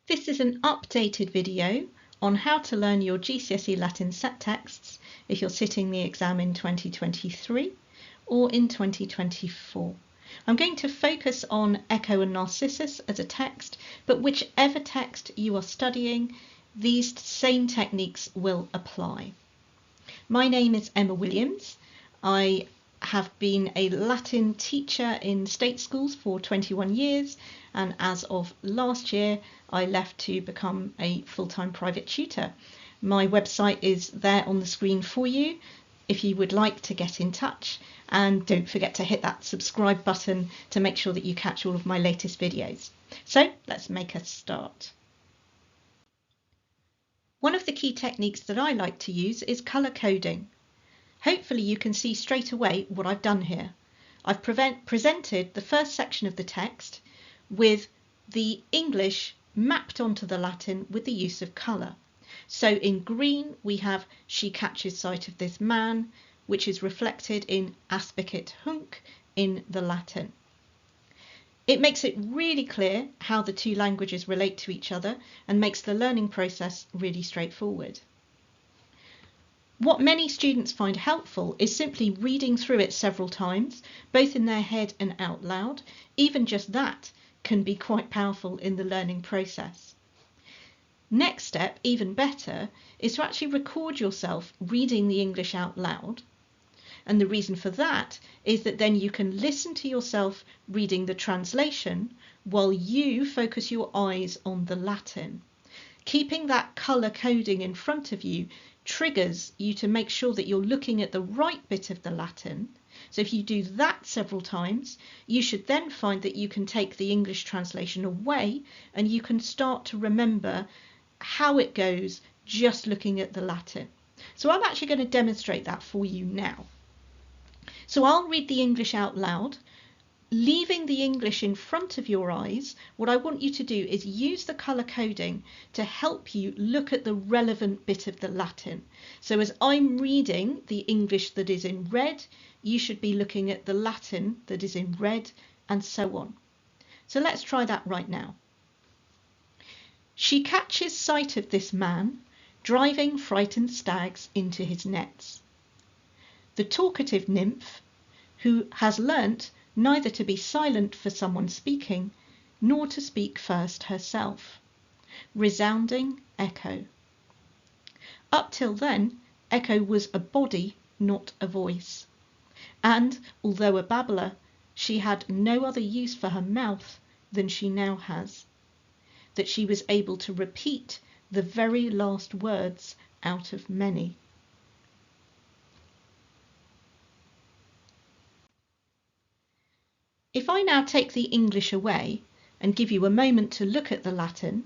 This is an updated video on how to learn your GCSE Latin set texts if you're sitting the exam in 2023 or in 2024. I'm going to focus on Echo and Narcissus as a text, but whichever text you are studying, these same techniques will apply. My name is Emma Williams. I have been a Latin teacher in state schools for 21 years, and as of last year I left to become a full-time private tutor. My website is there on the screen for you if you would like to get in touch, and don't forget to hit that subscribe button to make sure that you catch all of my latest videos. So let's make a start. One of the key techniques that I like to use is colour coding. Hopefully you can see straight away what I've done here. I've presented the first section of the text with the English mapped onto the Latin with the use of colour. So in green we have "she catches sight of this man," which is reflected in aspicit hunc in the Latin. It makes it really clear how the two languages relate to each other and makes the learning process really straightforward. What many students find helpful is simply reading through it several times, both in their head and out loud. Even just that can be quite powerful in the learning process. Next step, even better, is to actually record yourself reading the English out loud. And the reason for that is that then you can listen to yourself reading the translation while you focus your eyes on the Latin. Keeping that colour coding in front of you triggers you to make sure that you're looking at the right bit of the Latin. So if you do that several times, you should then find that you can take the English translation away and you can start to remember how it goes just looking at the Latin. So I'm actually going to demonstrate that for you now. So I'll read the English out loud. Leaving the English in front of your eyes, what I want you to do is use the colour coding to help you look at the relevant bit of the Latin. So as I'm reading the English that is in red, you should be looking at the Latin that is in red, and so on. So let's try that right now. She catches sight of this man driving frightened stags into his nets. The talkative nymph, who has learnt neither to be silent for someone speaking, nor to speak first herself. Resounding echo. Up till then, Echo was a body, not a voice. And, although a babbler, she had no other use for her mouth than she now has. That she was able to repeat the very last words out of many. If I now take the English away and give you a moment to look at the Latin,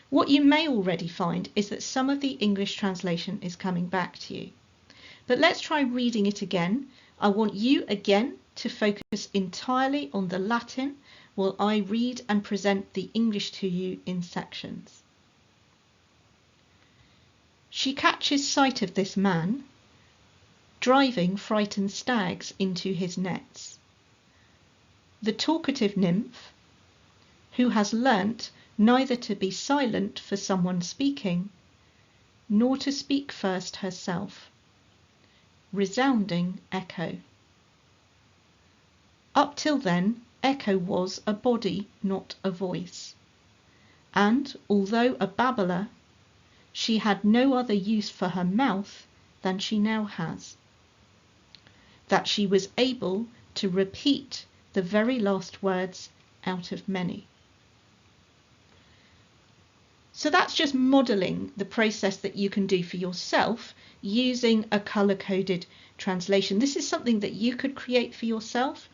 what you may already find is that some of the English translation is coming back to you. But let's try reading it again. I want you again to focus entirely on the Latin while I read and present the English to you in sections. She catches sight of this man driving frightened stags into his nets. The talkative nymph, who has learnt neither to be silent for someone speaking, nor to speak first herself. Resounding echo. Up till then, Echo was a body, not a voice. And, although a babbler, she had no other use for her mouth than she now has. That she was able to repeat the very last words out of many. So that's just modelling the process that you can do for yourself using a colour-coded translation. This is something that you could create for yourself,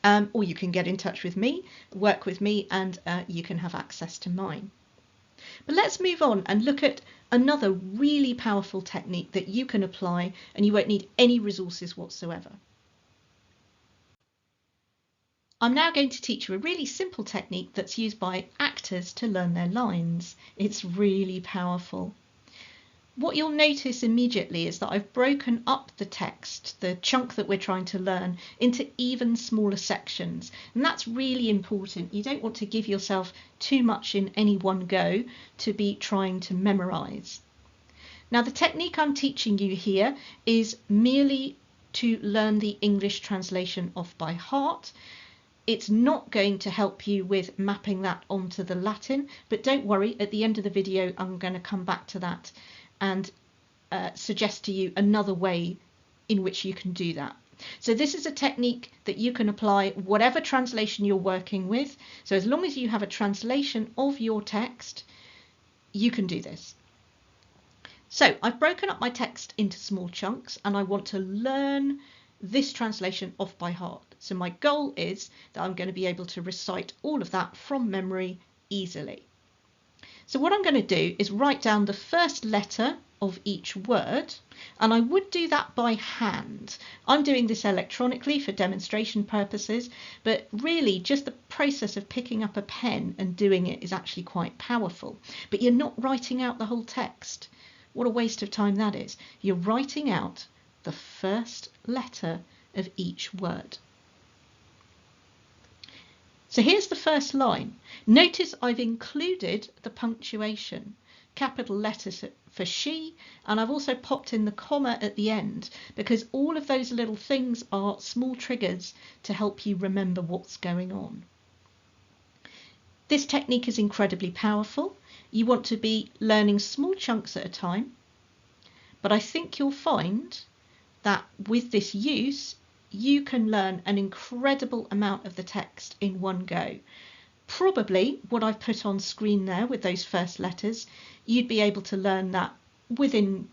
or you can get in touch with me, work with me, and you can have access to mine. But let's move on and look at another really powerful technique that you can apply and you won't need any resources whatsoever. I'm now going to teach you a really simple technique that's used by actors to learn their lines. It's really powerful. What you'll notice immediately is that I've broken up the text, the chunk that we're trying to learn, into even smaller sections. And that's really important. You don't want to give yourself too much in any one go to be trying to memorize. Now, the technique I'm teaching you here is merely to learn the English translation off by heart. It's not going to help you with mapping that onto the Latin, but don't worry, at the end of the video I'm going to come back to that and suggest to you another way in which you can do that. So this is a technique that you can apply whatever translation you're working with. So as long as you have a translation of your text, you can do this. So I've broken up my text into small chunks and I want to learn this translation off by heart. So my goal is that I'm going to be able to recite all of that from memory easily. So what I'm going to do is write down the first letter of each word, and I would do that by hand. I'm doing this electronically for demonstration purposes, but really just the process of picking up a pen and doing it is actually quite powerful. But you're not writing out the whole text. What a waste of time that is. You're writing out the first letter of each word. So here's the first line. Notice I've included the punctuation, capital letters for she, and I've also popped in the comma at the end because all of those little things are small triggers to help you remember what's going on. This technique is incredibly powerful. You want to be learning small chunks at a time, but I think you'll find that with this use, you can learn an incredible amount of the text in one go. Probably what I've put on screen there with those first letters, you'd be able to learn that within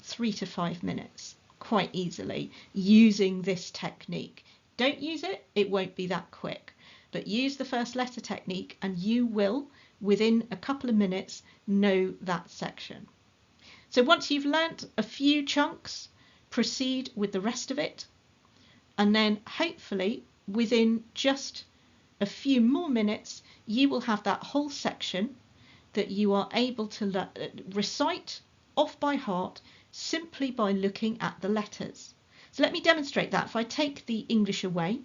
3 to 5 minutes quite easily using this technique. Don't use it, it won't be that quick, but use the first letter technique and you will, within a couple of minutes, know that section. So once you've learnt a few chunks, proceed with the rest of it. And then hopefully within just a few more minutes, you will have that whole section that you are able to recite off by heart simply by looking at the letters. So let me demonstrate that. If I take the English away.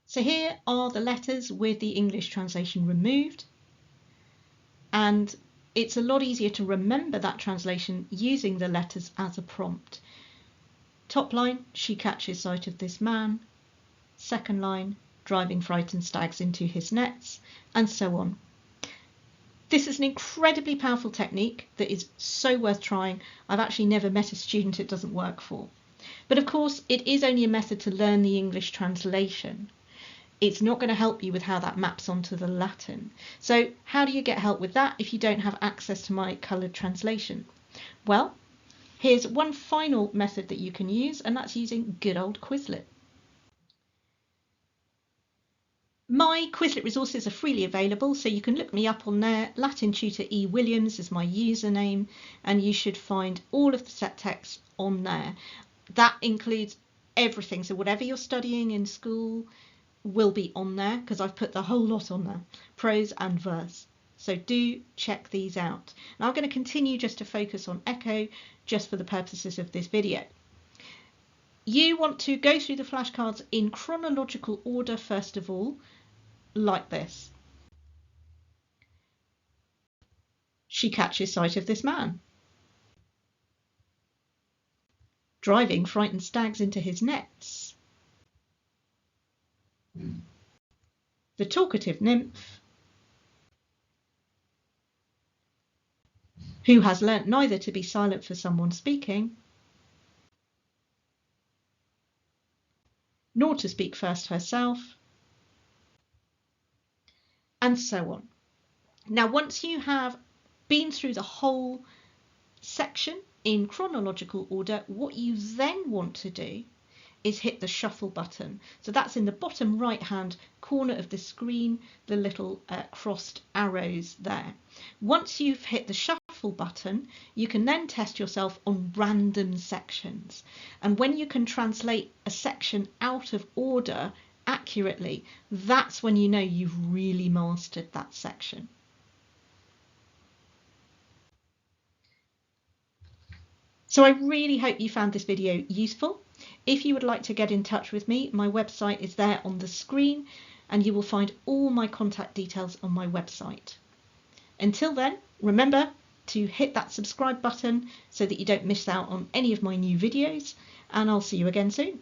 So here are the letters with the English translation removed. And it's a lot easier to remember that translation using the letters as a prompt. Top line, she catches sight of this man. Second line, driving frightened stags into his nets, and so on. This is an incredibly powerful technique that is so worth trying. I've actually never met a student it doesn't work for. But of course, it is only a method to learn the English translation. It's not going to help you with how that maps onto the Latin. So how do you get help with that if you don't have access to my coloured translation? Well, here's one final method that you can use, and that's using good old Quizlet. My Quizlet resources are freely available, so you can look me up on there. Latin Tutor E. Williams is my username, and you should find all of the set text on there. That includes everything, so whatever you're studying in school will be on there, because I've put the whole lot on there, prose and verse. So do check these out. Now I'm going to continue just to focus on Echo, just for the purposes of this video. You want to go through the flashcards in chronological order first of all, like this. She catches sight of this man. Driving frightened stags into his nets. The talkative nymph, who has learnt neither to be silent for someone speaking, nor to speak first herself, and so on. Now, once you have been through the whole section in chronological order, what you then want to do is hit the shuffle button. So that's in the bottom right hand corner of the screen, the little crossed arrows there. Once you've hit the shuffle button, you can then test yourself on random sections. And when you can translate a section out of order accurately, that's when you know you've really mastered that section. So I really hope you found this video useful. If you would like to get in touch with me, my website is there on the screen and you will find all my contact details on my website. Until then, remember to hit that subscribe button so that you don't miss out on any of my new videos, and I'll see you again soon.